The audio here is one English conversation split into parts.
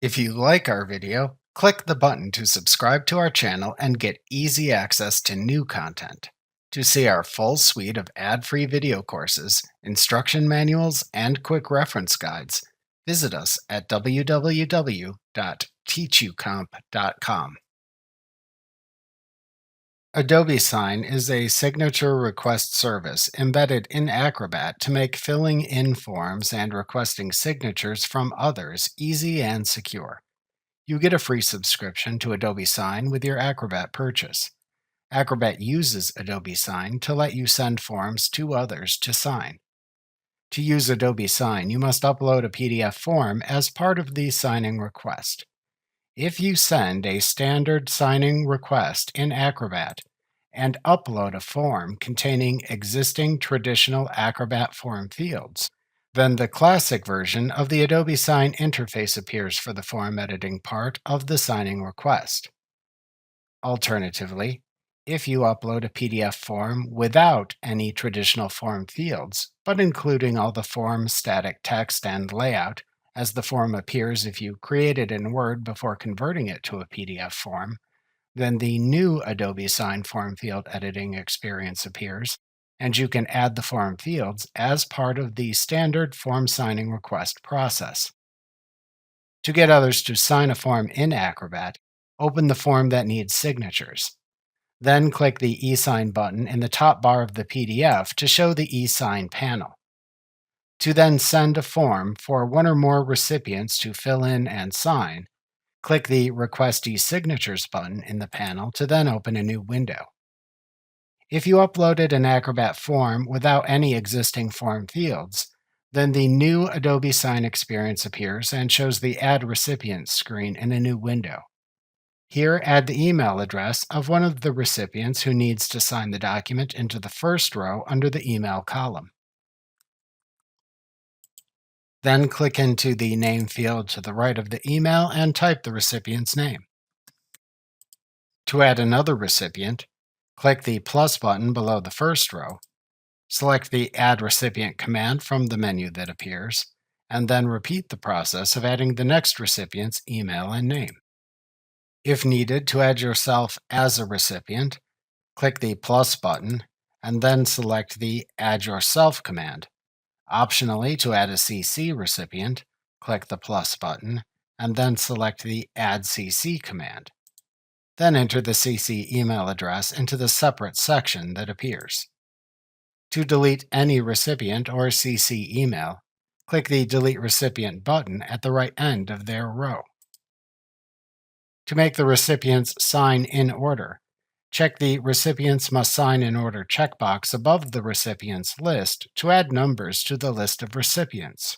If you like our video, click the button to subscribe to our channel and get easy access to new content. To see our full suite of ad-free video courses, instruction manuals, and quick reference guides, visit us at www.teachucomp.com. Adobe Sign is a signature request service embedded in Acrobat to make filling in forms and requesting signatures from others easy and secure. You get a free subscription to Adobe Sign with your Acrobat purchase. Acrobat uses Adobe Sign to let you send forms to others to sign. To use Adobe Sign, you must upload a PDF form as part of the signing request. If you send a standard signing request in Acrobat and upload a form containing existing traditional Acrobat form fields, then the classic version of the Adobe Sign interface appears for the form editing part of the signing request. Alternatively, if you upload a PDF form without any traditional form fields, but including all the form static text and layout, as the form appears if you create it in Word before converting it to a PDF form, then the new Adobe Sign form field editing experience appears, and you can add the form fields as part of the standard form signing request process. To get others to sign a form in Acrobat, open the form that needs signatures. Then click the eSign button in the top bar of the PDF to show the eSign panel. To then send a form for one or more recipients to fill in and sign, click the Request eSignatures button in the panel to then open a new window. If you uploaded an Acrobat form without any existing form fields, then the new Adobe Sign experience appears and shows the Add Recipients screen in a new window. Here, add the email address of one of the recipients who needs to sign the document into the first row under the email column. Then click into the name field to the right of the email and type the recipient's name. To add another recipient, click the plus button below the first row, select the Add Recipient command from the menu that appears, and then repeat the process of adding the next recipient's email and name. If needed to add yourself as a recipient, click the plus button and then select the Add Yourself command. Optionally, to add a CC recipient, click the plus button and then select the Add CC command. Then enter the CC email address into the separate section that appears. To delete any recipient or CC email, click the Delete Recipient button at the right end of their row. To make the recipients sign in order, check the Recipients Must Sign in Order checkbox above the recipients list to add numbers to the list of recipients.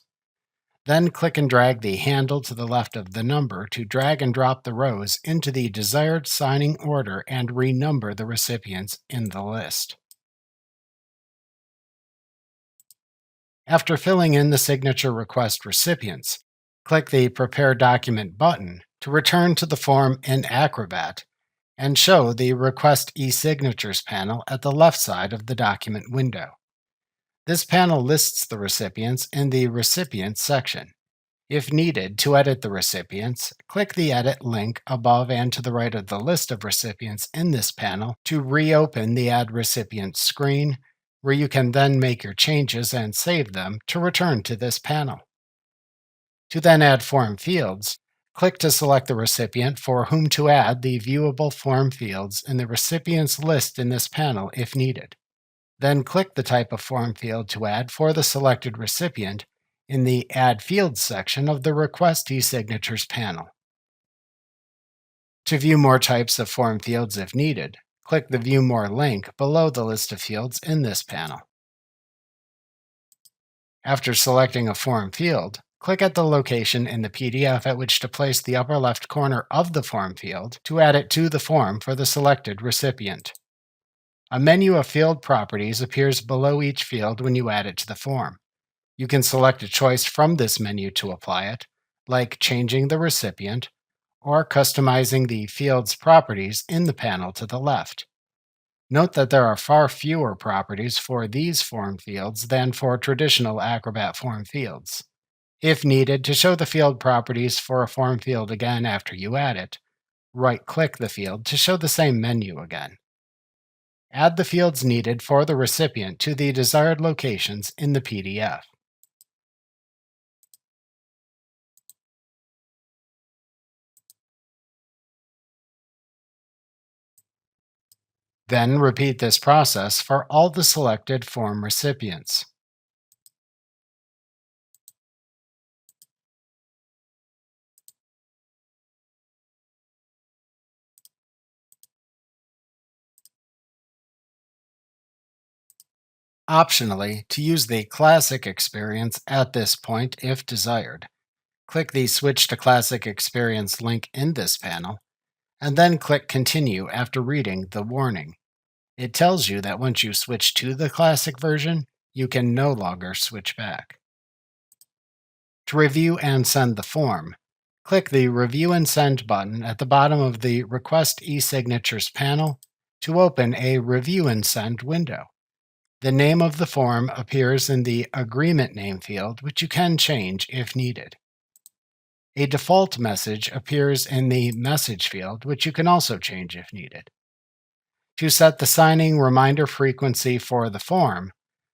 Then click and drag the handle to the left of the number to drag and drop the rows into the desired signing order and renumber the recipients in the list. After filling in the signature request recipients, click the Prepare Document button to return to the form in Acrobat and show the Request eSignatures panel at the left side of the document window. This panel lists the recipients in the Recipients section. If needed to edit the recipients, click the Edit link above and to the right of the list of recipients in this panel to reopen the Add Recipients screen, where you can then make your changes and save them to return to this panel. To then add form fields, click to select the recipient for whom to add the viewable form fields in the recipients list in this panel if needed. Then click the type of form field to add for the selected recipient in the Add Fields section of the Request eSignatures panel. To view more types of form fields if needed, click the View More link below the list of fields in this panel. After selecting a form field, click at the location in the PDF at which to place the upper left corner of the form field to add it to the form for the selected recipient. A menu of field properties appears below each field when you add it to the form. You can select a choice from this menu to apply it, like changing the recipient or customizing the field's properties in the panel to the left. Note that there are far fewer properties for these form fields than for traditional Acrobat form fields. If needed, to show the field properties for a form field again after you add it, right-click the field to show the same menu again. Add the fields needed for the recipient to the desired locations in the PDF. Then repeat this process for all the selected form recipients. Optionally, to use the Classic experience at this point if desired, click the Switch to Classic Experience link in this panel, and then click Continue after reading the warning. It tells you that once you switch to the Classic version, you can no longer switch back. To review and send the form, click the Review and Send button at the bottom of the Request e-signatures panel to open a Review and Send window. The name of the form appears in the Agreement Name field, which you can change if needed. A default message appears in the Message field, which you can also change if needed. To set the signing reminder frequency for the form,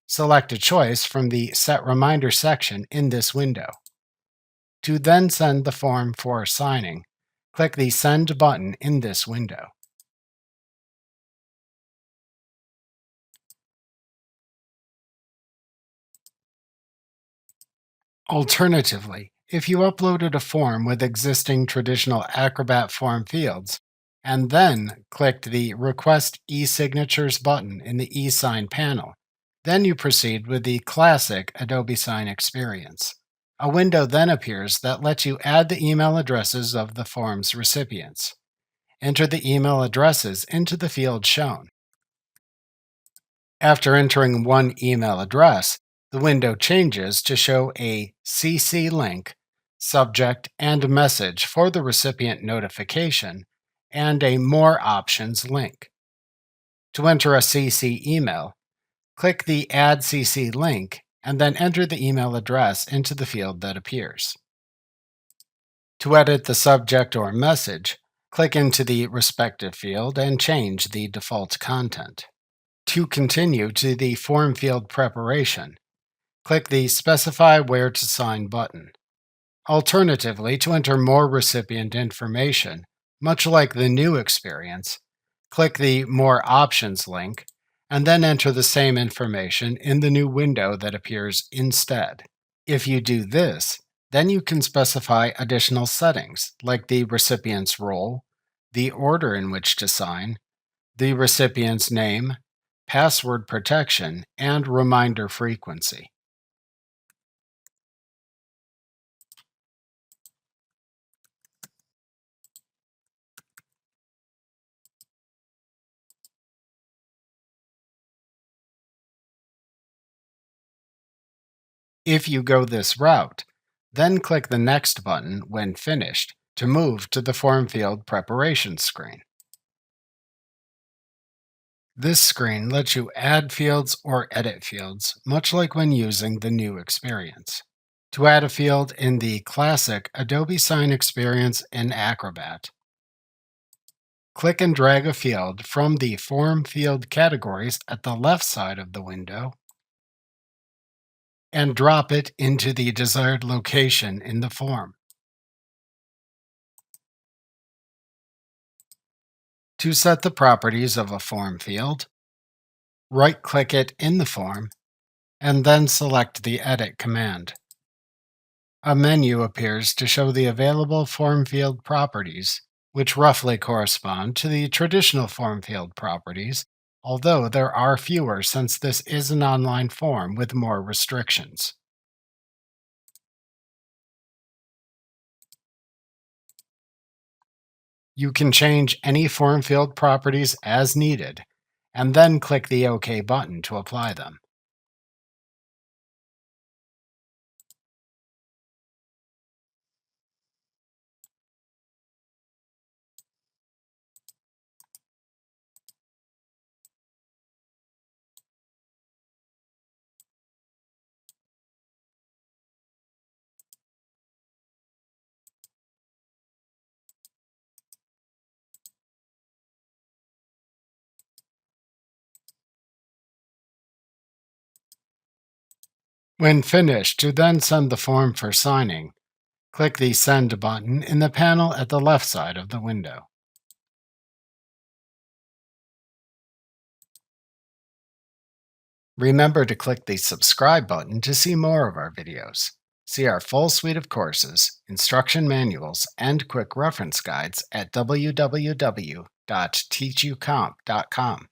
select a choice from the Set Reminder section in this window. To then send the form for signing, click the Send button in this window. Alternatively, if you uploaded a form with existing traditional Acrobat form fields, and then clicked the Request e-signatures button in the e-sign panel, then you proceed with the classic Adobe Sign experience. A window then appears that lets you add the email addresses of the form's recipients. Enter the email addresses into the field shown. After entering one email address, the window changes to show a CC link, subject, and message for the recipient notification, and a More Options link. To enter a CC email, click the Add CC link and then enter the email address into the field that appears. To edit the subject or message, click into the respective field and change the default content. To continue to the form field preparation, click the Specify Where to Sign button. Alternatively, to enter more recipient information, much like the new experience, click the More Options link and then enter the same information in the new window that appears instead. If you do this, then you can specify additional settings like the recipient's role, the order in which to sign, the recipient's name, password protection, and reminder frequency. If you go this route, then click the Next button when finished to move to the form field preparation screen. This screen lets you add fields or edit fields, much like when using the new experience. To add a field in the classic Adobe Sign experience in Acrobat, click and drag a field from the Form Field categories at the left side of the window and drop it into the desired location in the form. To set the properties of a form field, right-click it in the form and then select the Edit command. A menu appears to show the available form field properties, which roughly correspond to the traditional form field properties, although there are fewer since this is an online form with more restrictions. You can change any form field properties as needed, and then click the OK button to apply them. When finished, to then send the form for signing, click the Send button in the panel at the left side of the window. Remember to click the subscribe button to see more of our videos. See our full suite of courses, instruction manuals, and quick reference guides at www.teachucomp.com.